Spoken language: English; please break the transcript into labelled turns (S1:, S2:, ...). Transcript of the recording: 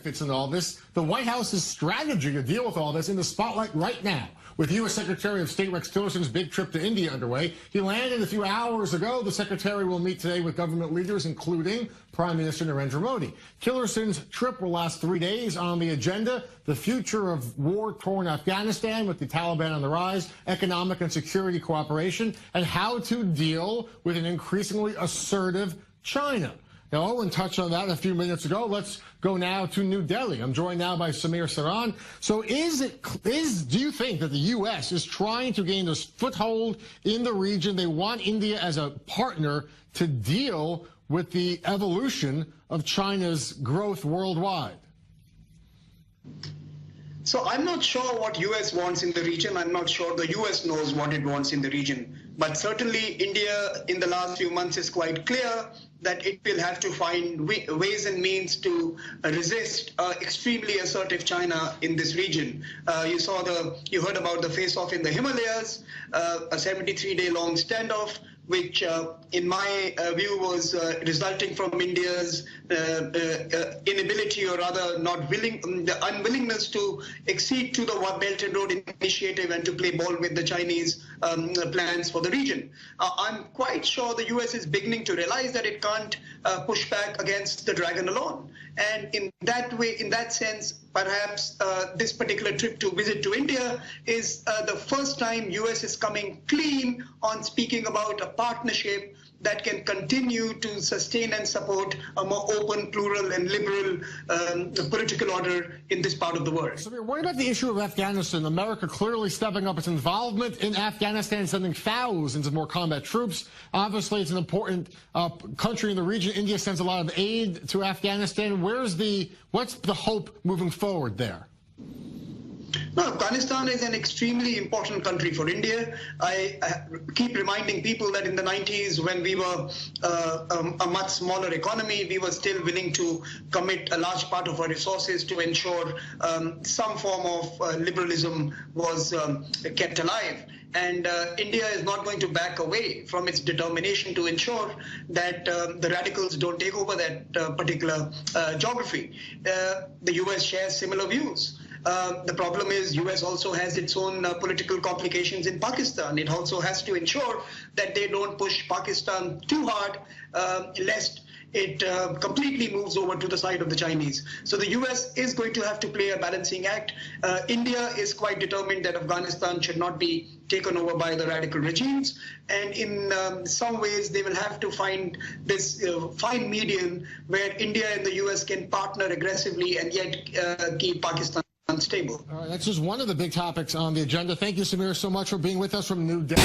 S1: fits in all this. The White House's strategy to deal with all this in the spotlight right now, with U.S. Secretary of State Rex Tillerson's big trip to India underway. He landed a few hours ago. The secretary will meet today with government leaders, including Prime Minister Narendra Modi. Tillerson's trip will last 3 days. On the agenda, the future of war-torn Afghanistan with the Taliban on the rise, economic and security cooperation, and how to deal with an increasingly assertive China. Now, Owen touched on that a few minutes ago. Let's go now to New Delhi. I'm joined now by Samir Saran. So do you think that the U.S. is trying to gain this foothold in the region? They want India as a partner to deal with the evolution of China's growth worldwide.
S2: So I'm not sure what U.S. wants in the region. I'm not sure the U.S. knows what it wants in the region. But certainly India in the last few months is quite clear that it will have to find ways and means to resist extremely assertive China in this region. You heard about the face-off in the Himalayas, a 73-day long standoff, which in my view was resulting from India's inability, or rather the unwillingness to accede to the Belt and Road Initiative and to play ball with the Chinese plans for the region. I'm quite sure the US is beginning to realize that it can't push back against the dragon alone. And in that sense, perhaps this particular trip to visit to India is the first time US is coming clean on speaking about a partnership that can continue to sustain and support a more open, plural, and liberal political order in this part of the world.
S1: So, what about the issue of Afghanistan? America clearly stepping up its involvement in Afghanistan, sending thousands of more combat troops. Obviously, it's an important country in the region. India sends a lot of aid to Afghanistan. What's the hope moving forward there?
S2: No, Afghanistan is an extremely important country for India. I keep reminding people that in the 90s, when we were a much smaller economy, we were still willing to commit a large part of our resources to ensure some form of liberalism was kept alive. And India is not going to back away from its determination to ensure that the radicals don't take over that particular geography. The US shares similar views. The problem is US also has its own political complications in Pakistan. It also has to ensure that they don't push Pakistan too hard, lest it completely moves over to the side of the Chinese. So the US is going to have to play a balancing act. India is quite determined that Afghanistan should not be taken over by the radical regimes. And in some ways, they will have to find this fine median where India and the US can partner aggressively and yet keep Pakistan unstable.
S1: All right, that's just one of the big topics on the agenda. Thank you, Samir, so much for being with us from New Delhi.